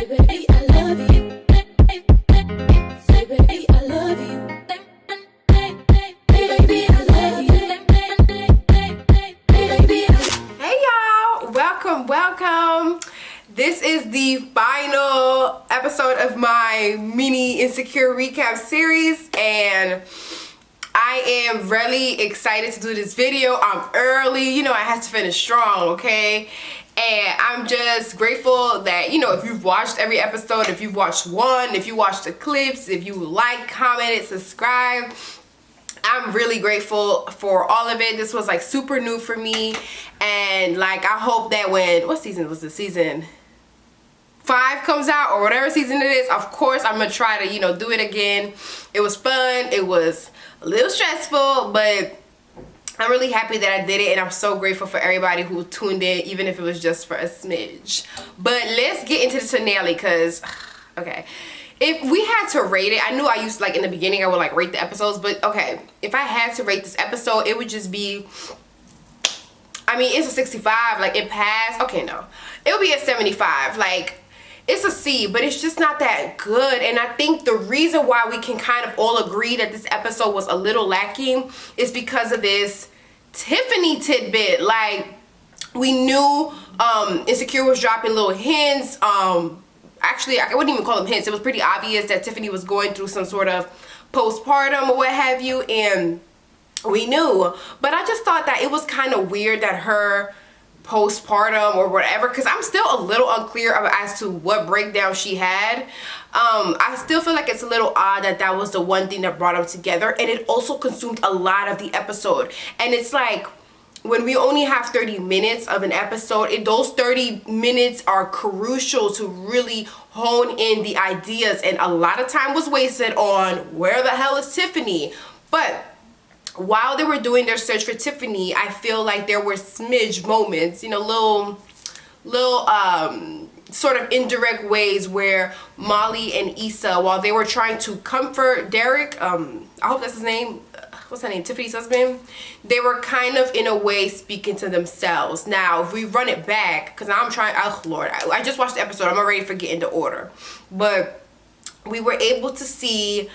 baby, I love you. Say, baby, I love you. Baby, I love you. Baby, Hey y'all, welcome. This is the final episode of my mini insecure recap series, and I am really excited to do this video. I'm early, you know, I had to finish strong, okay? And I'm just grateful that, you know, if you've watched every episode, if you've watched one, if you watched the clips, if you like, commented, subscribe, I'm really grateful for all of it. This was like super new for me, and like I hope that when, what season was it? Season 5 comes out, or whatever season it is, of course I'm gonna try to, you know, do it again. It was fun, it was a little stressful, but I'm really happy that I did it, and I'm so grateful for everybody who tuned in, even if it was just for a smidge. But let's get into the finale, because okay, if we had to rate it, I knew I used, like in the beginning I would like rate the episodes, but okay, if I had to rate this episode, it would just be, I mean, it's a 65, like it passed. Okay, no, it would be a 75. Like, it's a C, but it's just not that good. And I think the reason why we can kind of all agree that this episode was a little lacking is because of this Tiffany tidbit. Like, we knew Insecure was dropping little hints. Actually, I wouldn't even call them hints. It was pretty obvious that Tiffany was going through some sort of postpartum or what have you, and we knew. But I just thought that it was kind of weird that her postpartum or whatever, because I'm still a little unclear as to what breakdown she had. I still feel like it's a little odd that that was the one thing that brought them together, and it also consumed a lot of the episode. And it's like, when we only have 30 minutes of an episode, those 30 minutes are crucial to really hone in the ideas, and a lot of time was wasted on where the hell is Tiffany. But while they were doing their search for Tiffany, I feel like there were smidge moments, you know, little sort of indirect ways where Molly and Issa, while they were trying to comfort Derek, I hope that's his name, what's her name, Tiffany's husband, they were kind of in a way speaking to themselves. Now, if we run it back, because I'm trying, oh Lord, I just watched the episode, I'm already forgetting the order, but we were able to see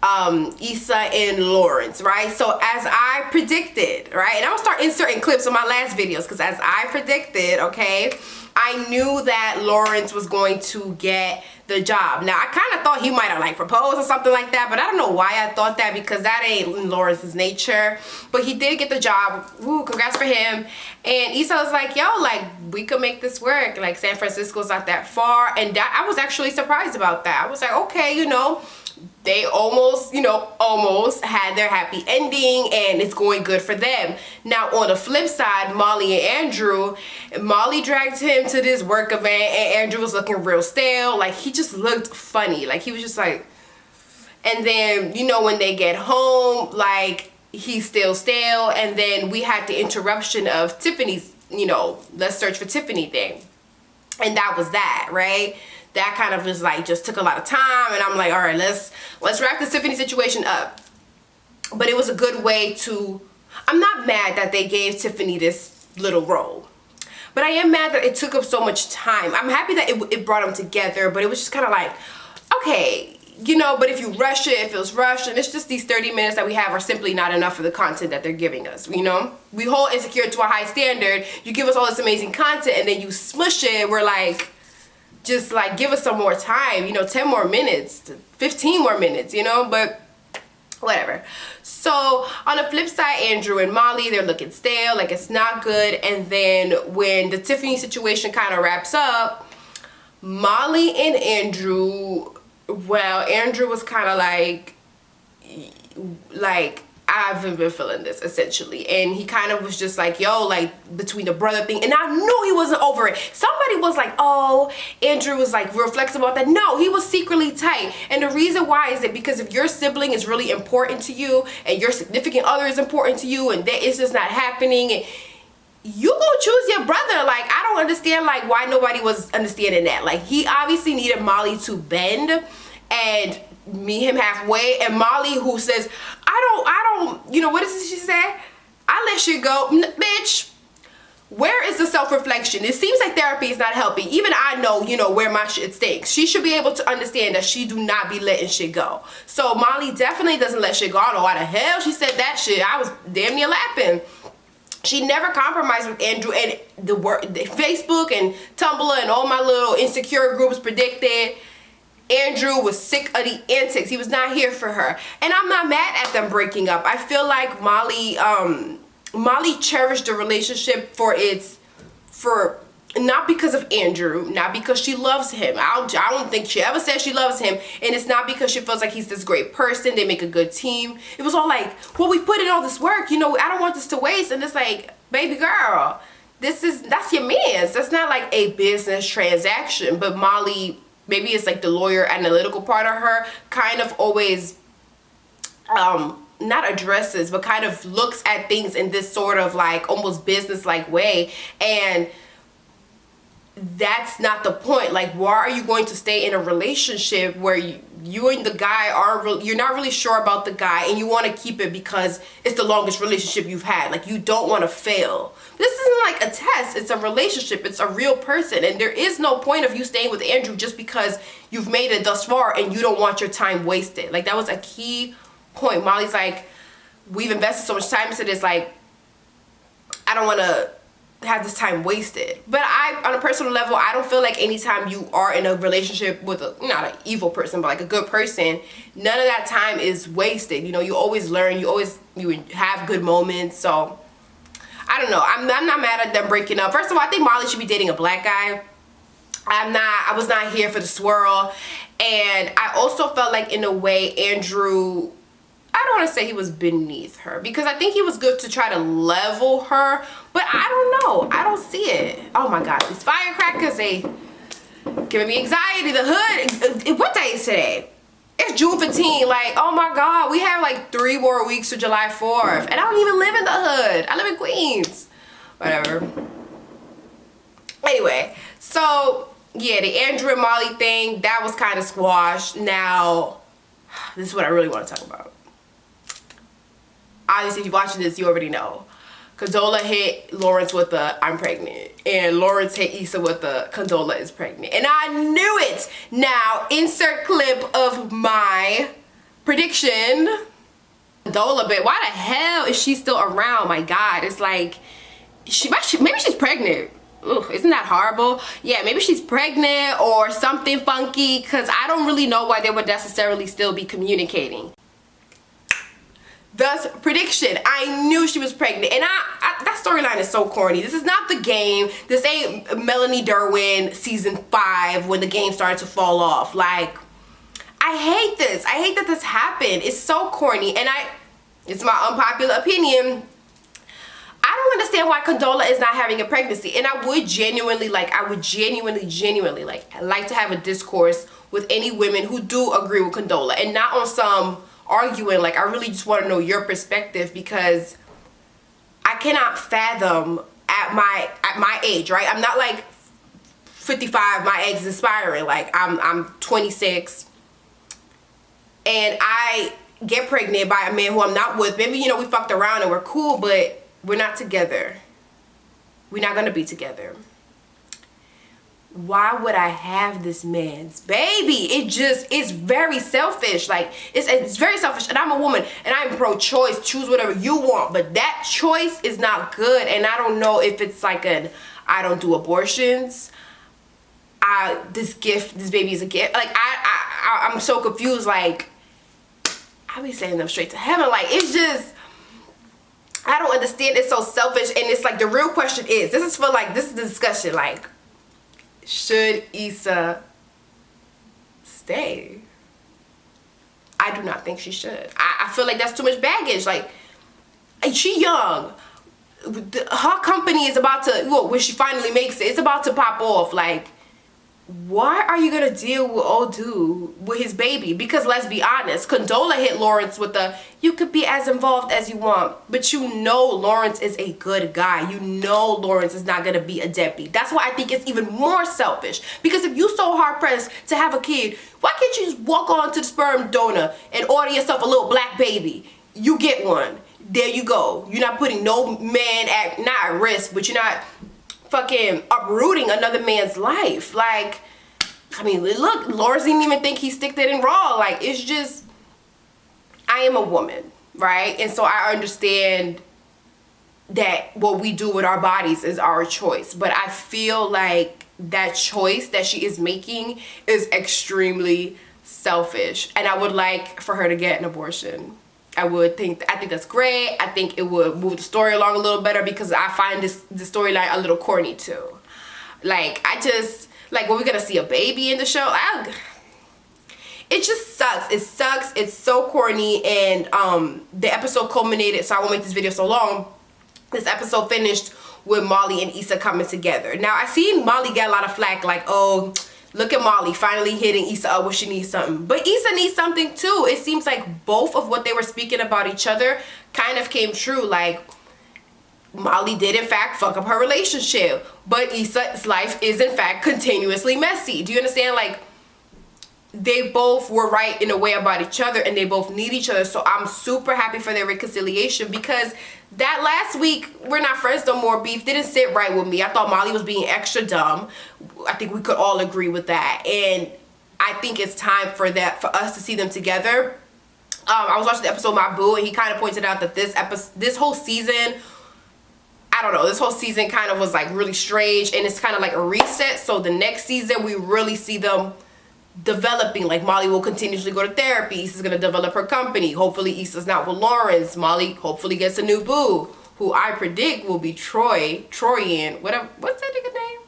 Issa and Lawrence, right? So as I predicted, right, and I'm gonna start inserting clips on my last videos, because as I predicted, okay, I knew that Lawrence was going to get the job. Now, I kind of thought he might have like proposed or something like that, but I don't know why I thought that, because that ain't in Lawrence's nature. But he did get the job. Woo, congrats for him. And Issa was like, yo, like, we could make this work. Like, San Francisco's not that far. And that, I was actually surprised about that. I was like, okay, you know, they almost, you know, almost had their happy ending, and it's going good for them. Now, on the flip side, Molly and Andrew, Molly dragged him to this work event, and Andrew was looking real stale. Like, he just looked funny. Like, he was just like, and then, you know, when they get home, like, he's still stale. And then we had the interruption of Tiffany's, you know, let's search for Tiffany thing. And that was that, right? That kind of was like, just took a lot of time, and I'm like, all right, let's wrap the Tiffany situation up. But it was a good way to, I'm not mad that they gave Tiffany this little role, but I am mad that it took up so much time. I'm happy that it brought them together, but it was just kind of like, okay, you know, but if you rush it, it feels rushed, and it's just these 30 minutes that we have are simply not enough for the content that they're giving us, you know? We hold Insecure to a high standard. You give us all this amazing content, and then you smush it, we're like, just like, give us some more time, you know, 10 more minutes, 15 more minutes, you know, but whatever. So on the flip side, Andrew and Molly, they're looking stale, like it's not good. And then when the Tiffany situation kind of wraps up, Molly and Andrew, well, Andrew was kind of like, I haven't been feeling this, essentially. And he kind of was just like, yo, like, between the brother thing, and I knew he wasn't over it. Somebody was like, oh, Andrew was like real flexible about that. No, he was secretly tight. And the reason why is that because if your sibling is really important to you, and your significant other is important to you, and that it's just not happening, and you gonna choose your brother. Like, I don't understand like why nobody was understanding that. Like, he obviously needed Molly to bend and meet him halfway, and Molly, who says, I don't, you know, what does she say? I let shit go. Bitch, where is the self-reflection? It seems like therapy is not helping. Even I know, you know, where my shit stinks. She should be able to understand that she do not be letting shit go. So Molly definitely doesn't let shit go. I don't know why the hell she said that shit. I was damn near laughing. She never compromised with Andrew, and the Facebook and Tumblr and all my little insecure groups predicted Andrew was sick of the antics. He was not here for her. And I'm not mad at them breaking up. I feel like Molly cherished the relationship for not because of Andrew, not because she loves him. I don't think she ever said she loves him, and it's not because she feels like he's this great person. They make a good team. It was all like, well, we put in all this work, you know, I don't want this to waste. And it's like, baby girl, that's your man's. That's not like a business transaction. But Molly, maybe it's like the lawyer analytical part of her, kind of always not addresses, but kind of looks at things in this sort of like almost business-like way. And that's not the point. Like, why are you going to stay in a relationship where you and the guy you're not really sure about the guy, and you want to keep it because it's the longest relationship you've had? Like, you don't want to fail. This isn't like a test. It's a relationship. It's a real person, and there is no point of you staying with Andrew just because you've made it thus far and you don't want your time wasted. Like, that was a key point. Molly's like, we've invested so much time into this, like, I don't want to have this time wasted. But on a personal level, I don't feel like anytime you are in a relationship with not an evil person, but like a good person, none of that time is wasted. You know, you always learn, you have good moments. So I don't know, I'm not mad at them breaking up. First of all, I think Molly should be dating a black guy. I was not here for the swirl. And I also felt like, in a way, Andrew, I don't want to say he was beneath her, because I think he was good to try to level her, but I don't know. I don't see it. Oh my God, these firecrackers, they giving me anxiety. The hood, what day is today? It's June 15. Like, oh my God, we have like 3 more weeks to July 4th, and I don't even live in the hood. I live in Queens. Whatever. Anyway, so yeah, the Andrew and Molly thing, that was kind of squashed. Now, this is what I really want to talk about. Obviously, if you're watching this, you already know. Condola hit Lawrence with the "I'm pregnant," and Lawrence hit Issa with the "Condola is pregnant," and I knew it. Now, insert clip of my prediction. Condola, but why the hell is she still around? My God, it's like maybe she's pregnant. Ugh, isn't that horrible? Yeah, maybe she's pregnant or something funky, because I don't really know why they would necessarily still be communicating. Thus, prediction. I knew she was pregnant. And that storyline is so corny. This is not the game. This ain't Melanie Derwin season 5 when the game started to fall off. Like, I hate this. I hate that this happened. It's so corny. And it's my unpopular opinion, I don't understand why Condola is not having a pregnancy. And I would genuinely like to have a discourse with any women who do agree with Condola, and not on some arguing. Like, I really just want to know your perspective, because I cannot fathom at my age, right? I'm not like 55, my egg's inspiring. Like, I'm 26 and I get pregnant by a man who I'm not with. Maybe, you know, we fucked around and we're cool, but we're not together. We're not gonna be together. Why would I have this man's baby? It's very selfish. Like, it's very selfish. And I'm a woman, and I'm pro-choice. Choose whatever you want, but that choice is not good. And I don't know if it's like I don't do abortions. This baby is a gift. Like, I'm so confused. Like, I be sending them straight to heaven. Like, it's just, I don't understand. It's so selfish. And it's like, the real question is, this is the discussion, like, should Issa stay? I do not think she should. I feel like that's too much baggage. Like, she young. Her company is about to, well, when she finally makes it, it's about to pop off. Like, why are you gonna deal with old dude with his baby? Because let's be honest, Condola hit Lawrence with the, you could be as involved as you want, but you know Lawrence is a good guy. You know Lawrence is not gonna be a deadbeat. That's why I think it's even more selfish. Because if you so hard pressed to have a kid, why can't you just walk on to the sperm donor and order yourself a little black baby? You get one. there you go. You're not putting no man not at risk, but you're not fucking uprooting another man's life. Like, I mean, look, Lawrence didn't even think he sticked it in Raw. Like, it's just, I am a woman, right? And so I understand that what we do with our bodies is our choice. But I feel like that choice that she is making is extremely selfish. And I would like for her to get an abortion. I think that's great. I think it would move the story along a little better, because I find the storyline a little corny too. Like, like, when we're gonna see a baby in the show, it just sucks. It sucks. It's so corny. And the episode culminated, so I won't make this video so long. This episode finished with Molly and Issa coming together. Now, I seen Molly get a lot of flack, like, oh, look at Molly finally hitting Issa up when she needs something. But Issa needs something too. It seems like both of what they were speaking about each other kind of came true. Like, Molly did in fact fuck up her relationship, but Issa's life is in fact continuously messy. Do you understand? Like, they both were right in a way about each other, and they both need each other. So I'm super happy for their reconciliation, because that last week, we're not friends no more beef didn't sit right with me. I thought Molly was being extra dumb. I think we could all agree with that. And I think it's time for us to see them together. I was watching the episode My Boo, and he kind of pointed out that this whole season, I don't know, this whole season kind of was like really strange, and it's kind of like a reset. So the next season, we really see them developing. Like, Molly will continuously go to therapy. Issa's gonna develop her company. Hopefully Issa's not with Lawrence. Molly hopefully gets a new boo, who I predict will be Torian, whatever, what's that nigga name?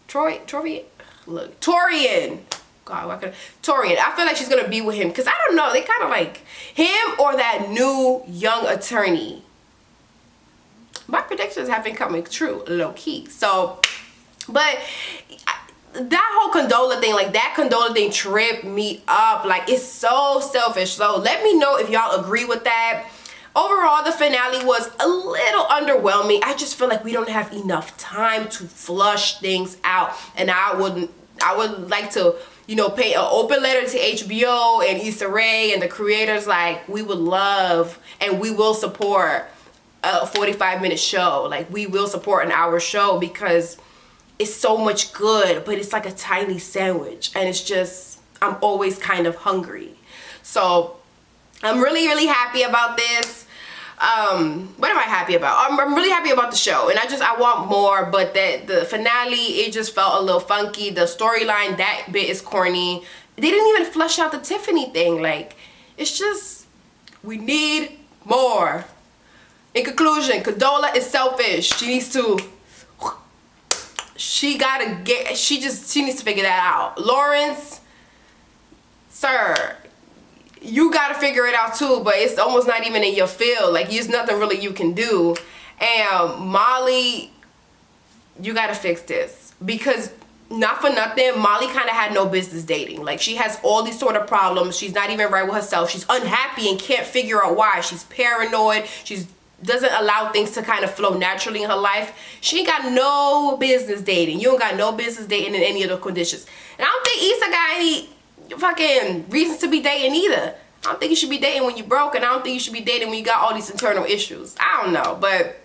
Torian. God, why could Torian? I feel like she's gonna be with him, because I don't know, they kind of like him or that new young attorney. My predictions have been coming true, low key. So, but that whole Condola thing, like, that Condola thing tripped me up. Like, it's so selfish. So let me know if y'all agree with that. Overall, the finale was a little underwhelming. I just feel like we don't have enough time to flush things out, and I would like to, you know, pay an open letter to HBO and Issa Rae and the creators. Like, we would love and we will support a 45-minute show. Like, we will support an hour show, because it's so much good, but it's like a tiny sandwich, and it's just, I'm always kind of hungry. So I'm really, really happy about this. What am I happy about? I'm really happy about the show, and I want more, but the finale, it just felt a little funky. The storyline, that bit is corny. They didn't even flesh out the Tiffany thing. Like, it's just, we need more. In conclusion, Condola is selfish. She needs to, she needs to figure that out. Lawrence, sir, you gotta figure it out too, but it's almost not even in your field. Like, there's nothing really you can do. And Molly, you gotta fix this, because not for nothing, Molly kind of had no business dating. Like, she has all these sort of problems. She's not even right with herself. She's unhappy and can't figure out why. She's paranoid. She's doesn't allow things to kind of flow naturally in her life. She ain't got no business dating. You don't got no business dating in any of the conditions. And I don't think Issa got any fucking reasons to be dating either. I don't think you should be dating when you're broke, and I don't think you should be dating when you got all these internal issues. I don't know, but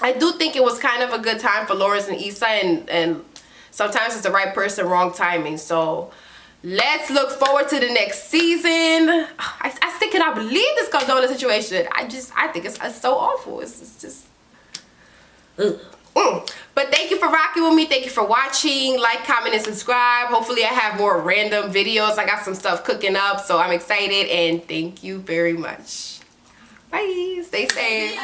I do think it was kind of a good time for Lawrence and Issa, and sometimes it's the right person, wrong timing. So let's look forward to the next season. I still cannot believe this Condola situation. I think it's so awful. It's just, ugh. But thank you for rocking with me. Thank you for watching. Like, comment, and subscribe. Hopefully I have more random videos. I got some stuff cooking up, so I'm excited, and thank you very much. Bye. Stay safe.